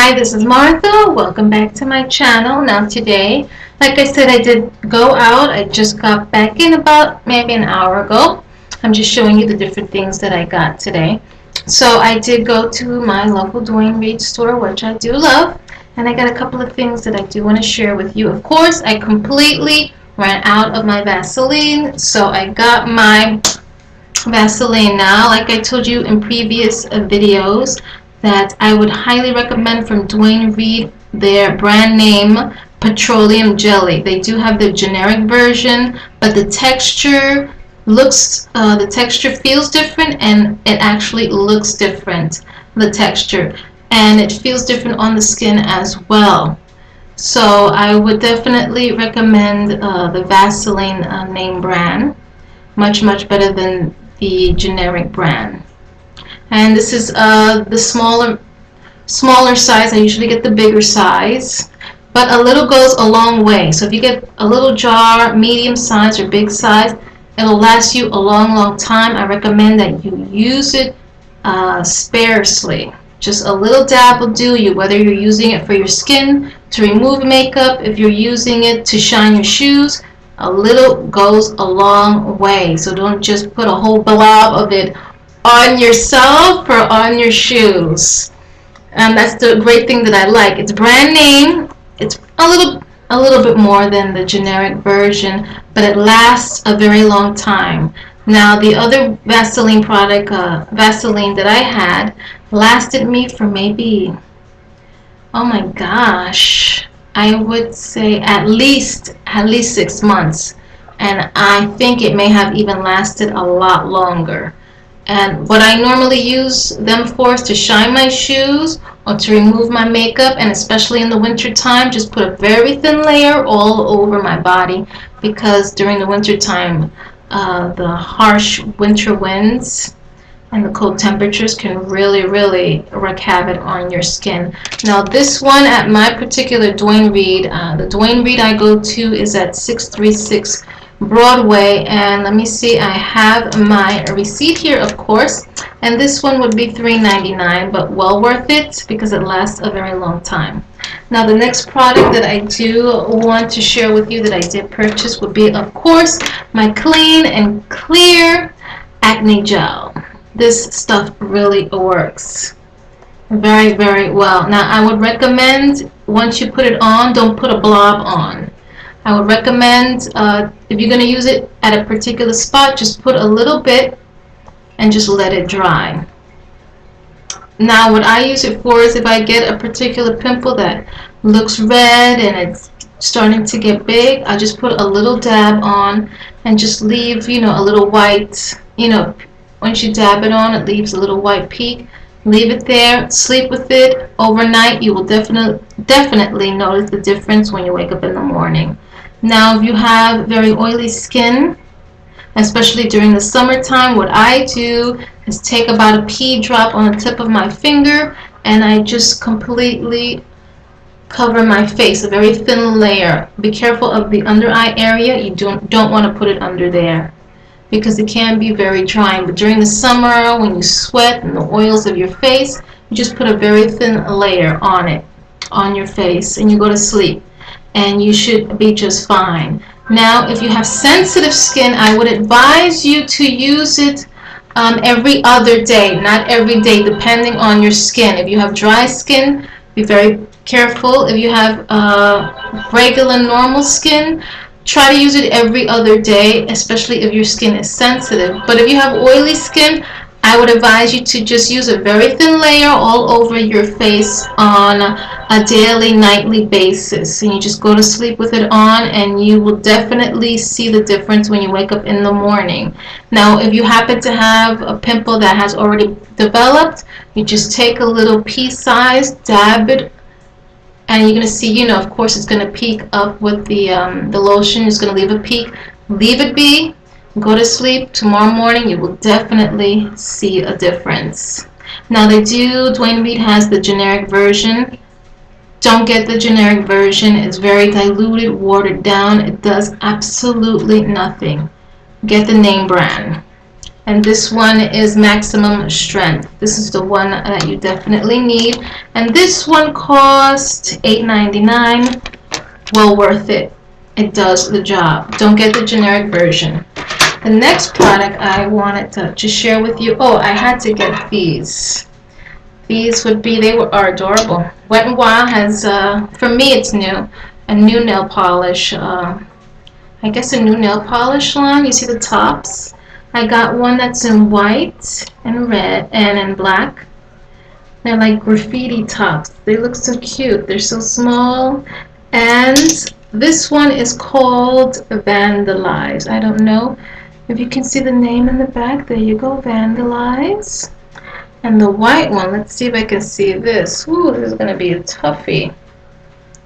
Hi, this is Martha. Welcome back to my channel. Now today, like I said, I did go out. I just got back in about maybe an hour ago. I'm just showing you the different things that I got today. So I did go to my local Duane Reade store, which I do love, and I got a couple of things that I do want to share with you. Of course, I completely ran out of my Vaseline, so I got my Vaseline now. Like I told you in previous videos, that I would highly recommend from Duane Reade their brand name petroleum jelly. They do have the generic version, but the texture the texture feels different, and it actually looks different, the texture, and it feels different on the skin as well. So I would definitely recommend the Vaseline name brand, much better than the generic brand. And this is the smaller size. I usually get the bigger size, but a little goes a long way. So if you get a little jar, medium size or big size, it'll last you a long time. I recommend that you use it sparsely. Just a little dab will do you, whether you're using it for your skin, to remove makeup, if you're using it to shine your shoes. A little goes a long way. So don't just put a whole blob of it on yourself or on your shoes. That's the great thing that I like. It's brand name. It's a little bit more than the generic version, but it lasts a very long time. Now the other Vaseline product, Vaseline that I had, lasted me for maybe, oh my gosh, I would say at least 6 months, and I think it may have even lasted a lot longer. And what I normally use them for is to shine my shoes or to remove my makeup, and especially in the winter time, just put a very thin layer all over my body, because during the winter time, the harsh winter winds and the cold temperatures can really wreak havoc on your skin. Now this one at my particular Duane Reade, the Duane Reade I go to is at 636 Broadway, and let me see, I have my receipt here, of course, and this one would be $3.99, but well worth it because it lasts a very long time. Now the next product that I do want to share with you that I did purchase would be, of course, my Clean and Clear Acne Gel. This stuff really works very well. Now I would recommend, once you put it on, don't put a blob on. I would recommend, if you're going to use it at a particular spot, just put a little bit and just let it dry. Now what I use it for is if I get a particular pimple that looks red and it's starting to get big, I just put a little dab on and just leave, a little white, once you dab it on, it leaves a little white peak. Leave it there, sleep with it overnight. You will definitely notice the difference when you wake up in the morning. Now if you have very oily skin, especially during the summertime, what I do is take about a pea drop on the tip of my finger, and I just completely cover my face, a very thin layer. Be careful of the under eye area. You don't want to put it under there, because it can be very drying. But during the summer, when you sweat and the oils of your face, you just put a very thin layer on it, on your face, and you go to sleep, and you should be just fine. Now if you have sensitive skin, I would advise you to use it every other day, not every day, depending on your skin. If you have dry skin, be very careful. If you have regular normal skin, try to use it every other day, especially if your skin is sensitive. But if you have oily skin, I would advise you to just use a very thin layer all over your face on a daily, nightly basis. And you just go to sleep with it on, and you will definitely see the difference when you wake up in the morning. Now, if you happen to have a pimple that has already developed, you just take a little pea size, dab it, and you're going to see, of course, it's going to peak up with the lotion. It's going to leave a peak. Leave it be. Go to sleep. Tomorrow morning, you will definitely see a difference. Now, Duane Reade has the generic version. Don't get the generic version. It's very diluted, watered down. It does absolutely nothing. Get the name brand. And this one is maximum strength. This is the one that you definitely need. And this one cost $8.99. Well worth it. It does the job. Don't get the generic version. The next product I wanted to just share with you. Oh, I had to get these. These are adorable. Wet n Wild has, for me it's new, a new nail polish, I guess a new nail polish line. You see the tops? I got one that's in white and red and in black. They're like graffiti tops. They look so cute. They're so small. And this one is called Vandalize. I don't know if you can see the name in the back. There you go, Vandalize. And the white one, let's see if I can see this. Ooh, this is going to be a toughie.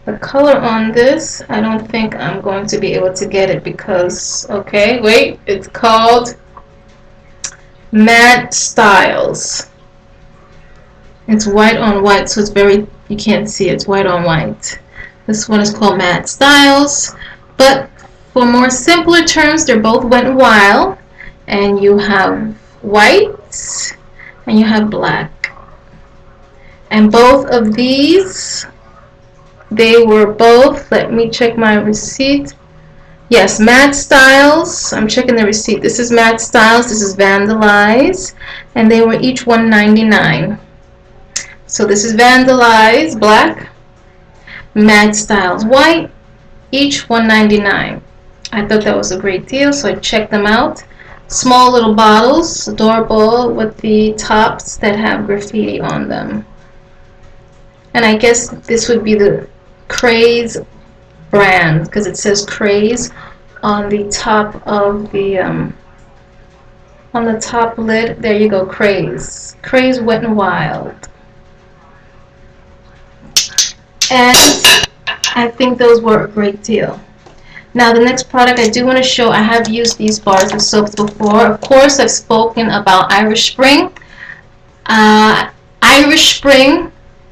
The color on this, I don't think I'm going to be able to get it because, okay, wait, it's called Matte Styles. It's white on white, so it's very, you can't see it, it's white on white. This one is called Matte Styles, but for more simpler terms, they're both Wet n Wild, and you have white and you have black. And both of these, they were both, let me check my receipt. Yes, Matte Styles. I'm checking the receipt. This is Matte Styles. This is Vandalize. And they were each $1.99. So this is Vandalize, black. Matte Styles, white. Each $1.99. I thought that was a great deal, so I checked them out. Small little bottles, adorable, with the tops that have graffiti on them. And I guess this would be the Craze brand because it says Craze on the top of the on the top lid. There you go, Craze Wet n Wild. And I think those were a great deal. Now the next product I do want to show, I have used these bars of soaps before. Of course, I've spoken about Irish Spring,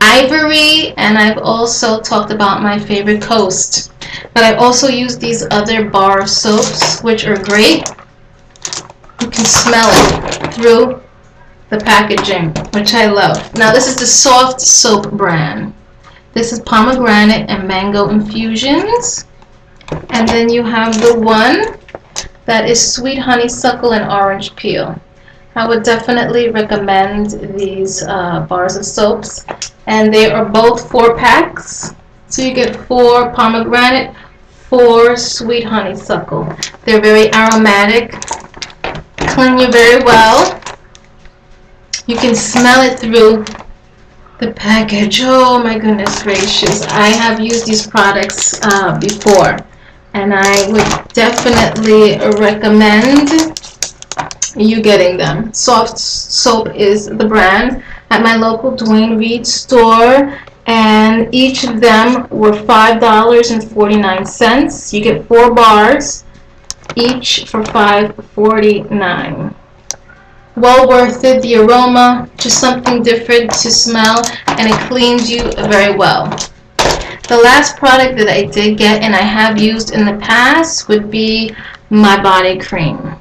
Ivory, and I've also talked about my favorite Coast. But I also use these other bar soaps, which are great. You can smell it through the packaging, which I love. Now this is the Soft Soap brand. This is pomegranate and mango infusions. And then you have the one that is sweet honeysuckle and orange peel. I would definitely recommend these bars of soaps. And they are both 4-packs. So you get 4 pomegranate, 4 sweet honeysuckle. They're very aromatic, clean you very well. You can smell it through the package. Oh my goodness gracious. I have used these products before. And I would definitely recommend you getting them. Soft Soap is the brand at my local Duane Reade store, and each of them were $5.49. You get 4 bars, each for $5.49. Well worth it. The aroma, just something different to smell, and it cleans you very well. The last product that I did get and I have used in the past would be my body cream.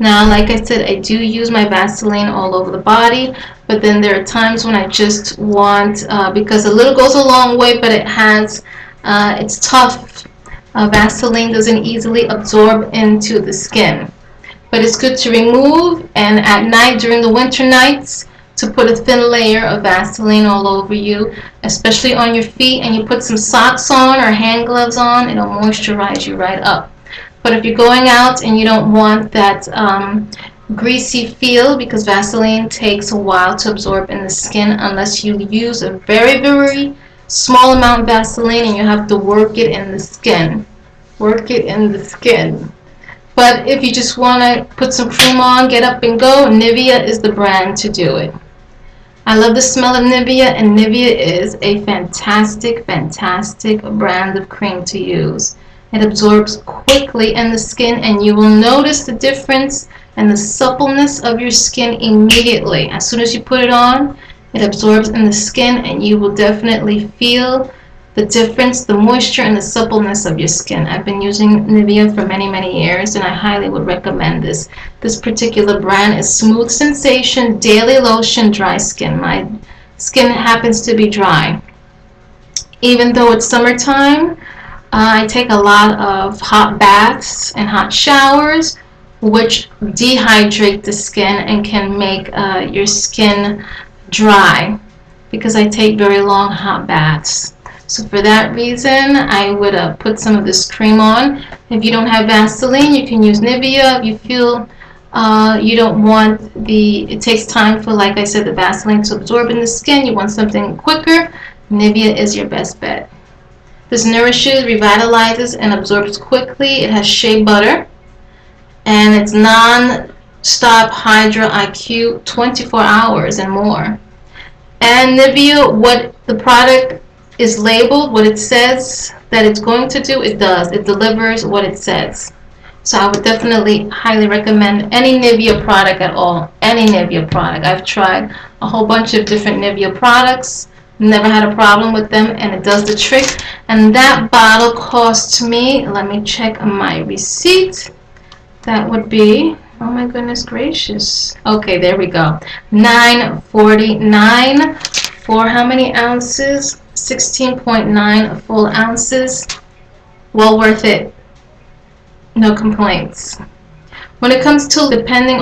Now, like I said, I do use my Vaseline all over the body, but then there are times when I just want, because a little goes a long way, but it's tough. Vaseline doesn't easily absorb into the skin. But it's good to remove, and at night, during the winter nights, to put a thin layer of Vaseline all over you, especially on your feet, and you put some socks on or hand gloves on, it'll moisturize you right up. But if you're going out and you don't want that greasy feel, because Vaseline takes a while to absorb in the skin unless you use a very, very small amount of Vaseline and you have to work it in the skin. Work it in the skin. But if you just want to put some cream on, get up and go, Nivea is the brand to do it. I love the smell of Nivea, and Nivea is a fantastic, fantastic brand of cream to use. It absorbs quickly in the skin, and you will notice the difference and the suppleness of your skin immediately. As soon as you put it on, it absorbs in the skin, and you will definitely feel the difference, the moisture and the suppleness of your skin. I've been using Nivea for many years, and I highly would recommend this. This particular brand is Smooth Sensation Daily Lotion Dry Skin. My skin happens to be dry. Even though it's summertime, I take a lot of hot baths and hot showers, which dehydrate the skin and can make your skin dry, because I take very long hot baths. So for that reason, I would put some of this cream on. If you don't have Vaseline, you can use Nivea. If you feel you don't want it takes time for, like I said, the Vaseline to absorb in the skin, you want something quicker, Nivea is your best bet. This nourishes, revitalizes, and absorbs quickly. It has shea butter, and it's non-stop Hydra IQ 24 hours and more. And Nivea, what the product is labeled, what it says that it's going to do, it does. It delivers what it says. So I would definitely highly recommend any Nivea product at all. Any Nivea product. I've tried a whole bunch of different Nivea products. Never had a problem with them, and it does the trick. And that bottle cost me, let me check my receipt. That would be, oh my goodness gracious. Okay, there we go. $9.49 for how many ounces? 16.9 full ounces. Well worth it. No complaints. When it comes to depending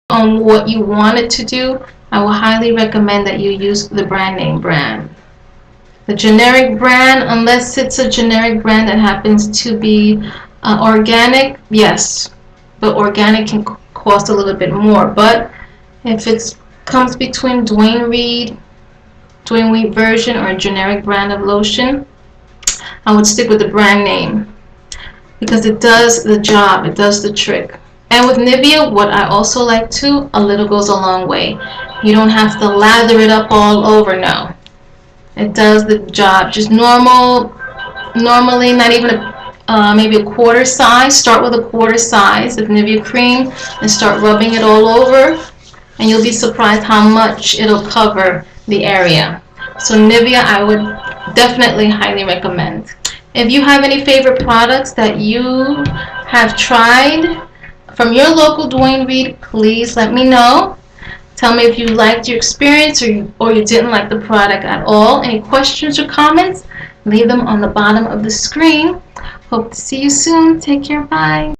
on what you want it to do, I will highly recommend that you use the brand name brand. The generic brand, unless it's a generic brand that happens to be organic, yes, but organic can cost a little bit more. But if it comes between Duane Reade version or a generic brand of lotion, I would stick with the brand name, because it does the job, it does the trick. And with Nivea, what I also like too, a little goes a long way. You don't have to lather it up all over, no. It does the job. Just normally, not even maybe a quarter size. Start with a quarter size of Nivea cream and start rubbing it all over, and you'll be surprised how much it'll cover the area. So Nivea, I would definitely highly recommend. If you have any favorite products that you have tried from your local Duane Reade, please let me know. Tell me if you liked your experience or you didn't like the product at all. Any questions or comments, leave them on the bottom of the screen. Hope to see you soon. Take care. Bye.